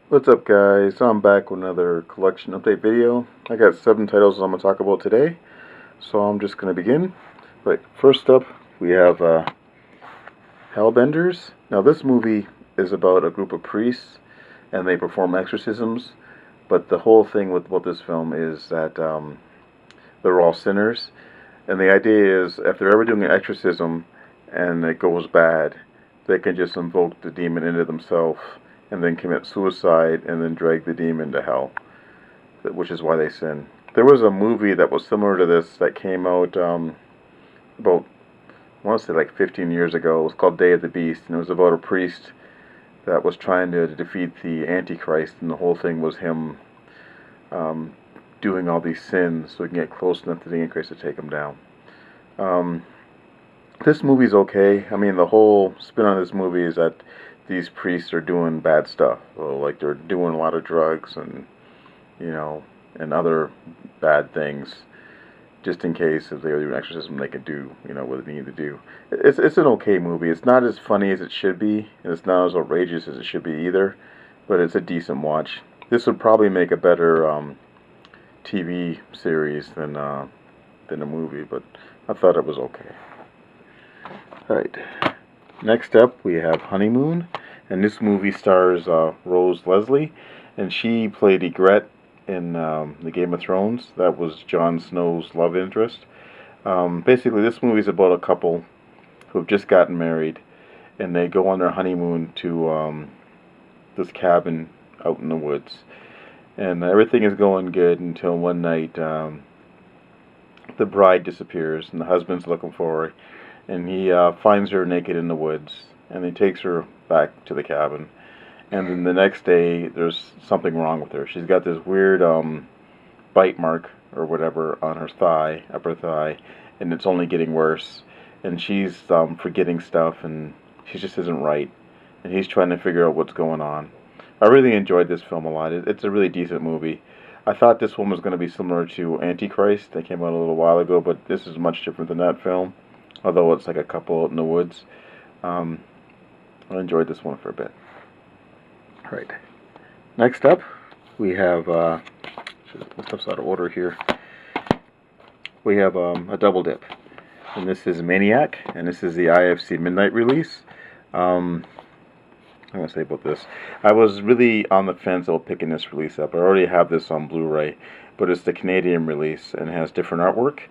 What's up, guys? I'm back with another collection update video. I got 7 titles I'm going to talk about today, so I'm just going to begin. Right, first up, we have Hellbenders. Now, this movie is about a group of priests, and they perform exorcisms, but the whole thing with this film is that they're all sinners, and the idea is if they're ever doing an exorcism and it goes bad, they can just invoke the demon into themselves and then commit suicide and then drag the demon to hell, which is why they sin. There was a movie that was similar to this that came out about, I want to say like 15 years ago. It was called Day of the Beast, and it was about a priest that was trying to defeat the Antichrist, and the whole thing was him doing all these sins so he can get close enough to the Antichrist to take him down. This movie's okay. I mean, the whole spin on this movie is that these priests are doing bad stuff. So, like, they're doing a lot of drugs and, and other bad things, just in case if they do an exorcism, they can do, what they need to do. It's an okay movie. It's not as funny as it should be, and it's not as outrageous as it should be either, but it's a decent watch. This would probably make a better TV series than a movie, but I thought it was okay. Alright, next up we have Honeymoon, and this movie stars Rose Leslie, and she played Ygritte in the Game of Thrones. That was Jon Snow's love interest. Basically, this movie is about a couple who have just gotten married, and they go on their honeymoon to this cabin out in the woods, and everything is going good until one night the bride disappears, and the husband's looking for her. And he finds her naked in the woods, and he takes her back to the cabin. And then the next day, there's something wrong with her. She's got this weird bite mark or whatever on her thigh, upper thigh, and it's only getting worse. And she's forgetting stuff, and she just isn't right. And he's trying to figure out what's going on. I really enjoyed this film a lot. It's a really decent movie. I thought this one was going to be similar to Antichrist that came out a little while ago, but this is much different than that film. Although it's like a couple out in the woods. I enjoyed this one for a bit. Alright. Next up, we have, this stuff's out of order here. We have a double dip. And this is Maniac, and this is the IFC Midnight release. I'm going to say about this. I was really on the fence about picking this release up. I already have this on Blu-ray, but it's the Canadian release and it has different artwork.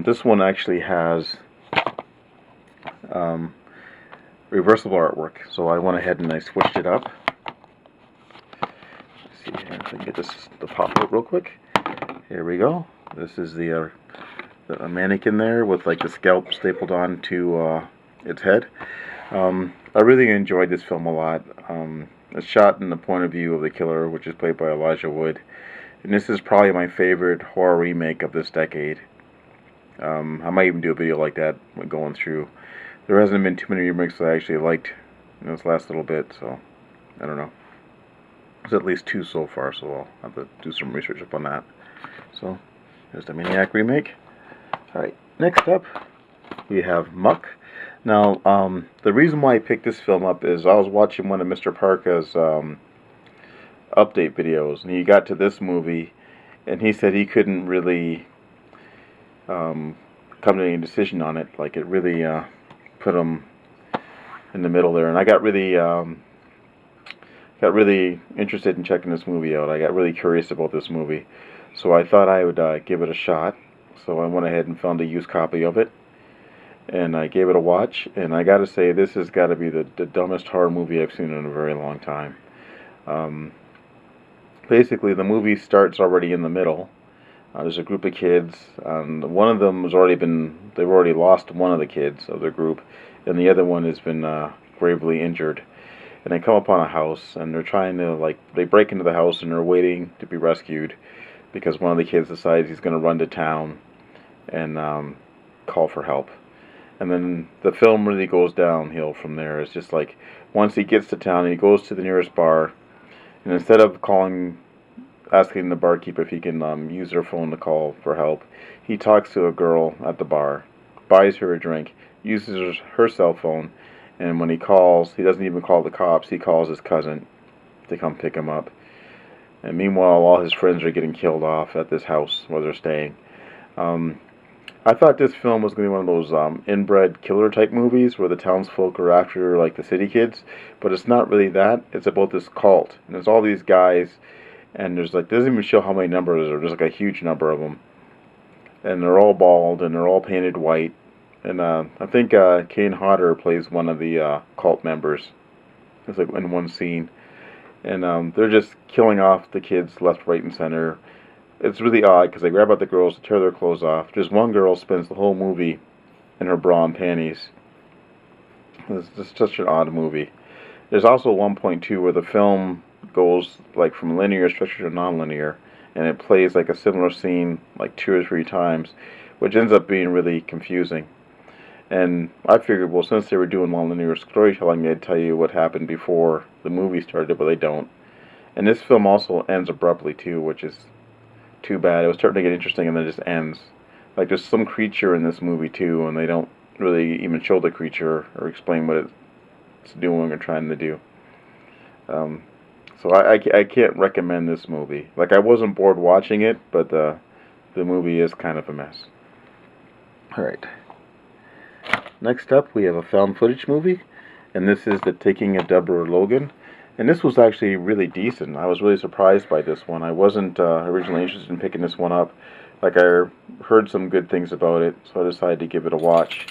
This one actually has reversible artwork, so I went ahead and I switched it up. Let's see here if I can get this to pop out real quick. Here we go. This is the mannequin there with like the scalp stapled on to its head. I really enjoyed this film a lot. It's shot in the point of view of the killer, which is played by Elijah Wood, and this is probably my favorite horror remake of this decade. I might even do a video like that when going through. There hasn't been too many remakes that I actually liked in this last little bit, so I don't know. There's at least 2 so far, so I'll have to do some research up on that. So, there's the Maniac remake. Alright, next up, we have Muck. Now, the reason why I picked this film up is I was watching one of Mr. Parka's update videos, and he got to this movie, and he said he couldn't really come to any decision on it. Like, it really put him in the middle there, and I got really interested in checking this movie out. I got really curious about this movie, so I thought I would give it a shot. So I went ahead and found a used copy of it, and I gave it a watch, and I gotta say, this has got to be the dumbest horror movie I've seen in a very long time. Basically, the movie starts already in the middle. There's a group of kids, and one of them has they've already lost one of the kids of their group, and the other one has been gravely injured. And they come upon a house, and they're trying to, they break into the house, and they're waiting to be rescued, because one of the kids decides he's going to run to town and call for help. And then the film really goes downhill from there. It's just like, once he gets to town, he goes to the nearest bar, and instead of asking the barkeeper if he can use their phone to call for help, he talks to a girl at the bar, buys her a drink, uses her cell phone, and when he calls, he doesn't even call the cops, he calls his cousin, to come pick him up. And meanwhile, all his friends are getting killed off at this house where they're staying. Um, I thought this film was going to be one of those inbred killer type movies where the townsfolk are after like the city kids, but it's not really that. It's about this cult, and there's all these guys, and there's like doesn't even show how many numbers there. There's like a huge number of them, and they're all bald and they're all painted white. And I think Kane Hodder plays one of the cult members. It's like in one scene, and they're just killing off the kids left, right, and center. It's really odd because they grab out the girls, tear their clothes off. Just one girl spends the whole movie in her bra and panties. It's just such an odd movie. There's also one point too where the film goes like from linear structure to non-linear, and it plays like a similar scene like 2 or 3 times, which ends up being really confusing. And I figured, well, since they were doing non-linear storytelling, they'd tell you what happened before the movie started, but they don't. And this film also ends abruptly too, which is too bad. It was starting to get interesting, and then it just ends. Like there's some creature in this movie too, and they don't really even show the creature or explain what it's doing or trying to do. So I can't recommend this movie. Like I wasn't bored watching it, but the movie is kind of a mess. All right. Next up, we have a found footage movie, and this is The Taking of Deborah Logan. And this was actually really decent. I was really surprised by this one. I wasn't originally interested in picking this one up. Like I heard some good things about it, so I decided to give it a watch.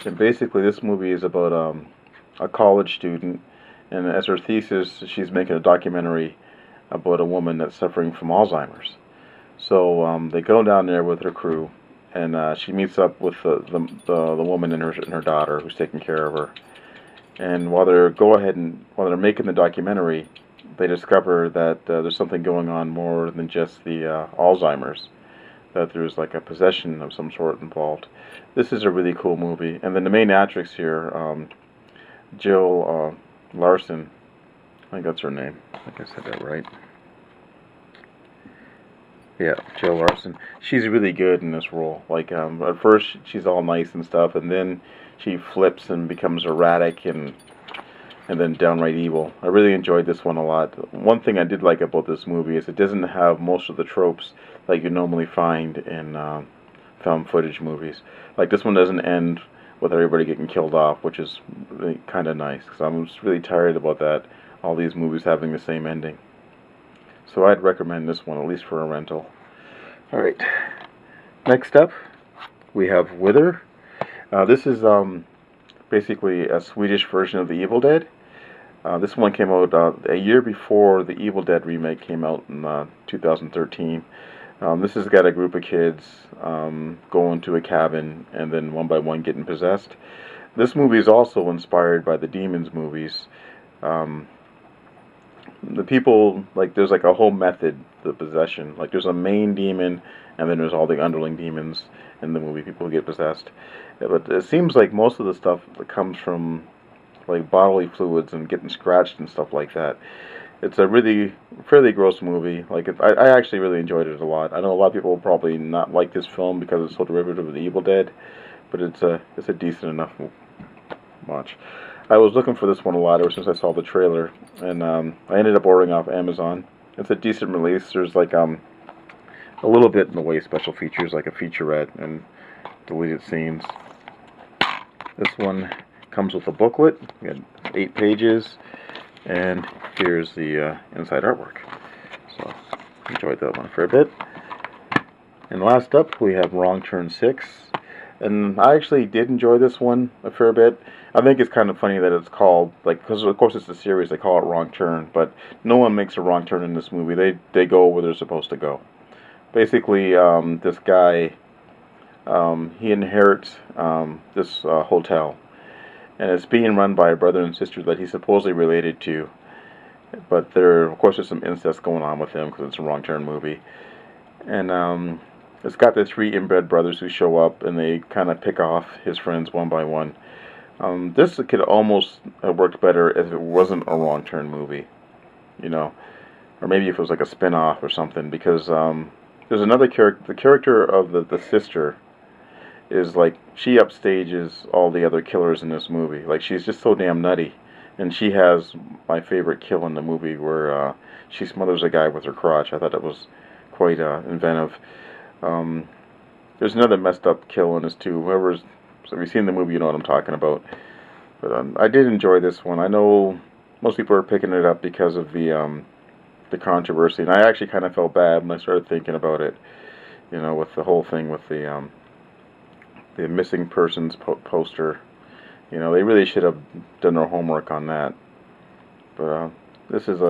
And basically, this movie is about a college student, and as her thesis, she's making a documentary about a woman that's suffering from Alzheimer's. So they go down there with her crew, and she meets up with the woman and her daughter who's taking care of her. And while they're making the documentary, they discover that there's something going on more than just the Alzheimer's. That there's like a possession of some sort involved. This is a really cool movie. And then the main actress here, Jill Larson, I think that's her name. I think I said that right. Yeah, Jill Larson. She's really good in this role. Like at first she's all nice and stuff, and then she flips and becomes erratic and then downright evil. I really enjoyed this one a lot. One thing I did like about this movie is it doesn't have most of the tropes like you normally find in found footage movies. Like this one doesn't end with everybody getting killed off, which is really kind of nice because I'm just really tired about that. All these movies having the same ending. So I'd recommend this one, at least for a rental. Alright, next up, we have Wither. This is basically a Swedish version of The Evil Dead. This one came out a year before the Evil Dead remake came out in 2013. This has got a group of kids going to a cabin and then one by one getting possessed. This movie is also inspired by the Demons movies. The people, like, there's like a whole method to possession. Like, there's a main demon, and then there's all the underling demons in the movie, people who get possessed. But it seems like most of the stuff that comes from, like, bodily fluids and getting scratched and stuff like that. It's a really, fairly gross movie. Like, I actually really enjoyed it a lot. I know a lot of people will probably not like this film because it's so derivative of The Evil Dead, but it's a decent enough watch. I was looking for this one a lot ever since I saw the trailer, and I ended up ordering off Amazon. It's a decent release. There's like a little bit in the way of special features, like a featurette and deleted scenes. This one comes with a booklet. We got 8 pages, and here's the inside artwork. So enjoyed that one for a bit. And last up, we have Wrong Turn 6. And I actually did enjoy this one a fair bit. I think it's kind of funny that it's called, like, because of course it's a series, they call it Wrong Turn, but no one makes a wrong turn in this movie. They go where they're supposed to go. Basically, this guy, he inherits this hotel, and it's being run by a brother and sister that he's supposedly related to, but of course there's some incest going on with him because it's a Wrong Turn movie. And it's got the 3 inbred brothers who show up, and they kind of pick off his friends one by one. This could almost have worked better if it wasn't a Wrong Turn movie, you know, or maybe if it was like a spin-off or something, because there's another character. The character of the sister is like, she upstages all the other killers in this movie. Like, she's just so damn nutty, And she has my favorite kill in the movie where she smothers a guy with her crotch. I thought that was quite inventive. Um, there's another messed up kill in this too. So if you've seen the movie, you know what I'm talking about. But I did enjoy this one. I know most people are picking it up because of the controversy, and I actually kind of felt bad when I started thinking about it. You know, with the whole thing with the missing persons poster. You know, they really should have done their homework on that. But this is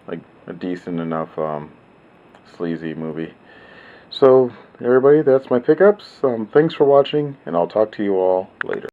like a decent enough sleazy movie. So everybody, that's my pickups. Thanks for watching, and I'll talk to you all later.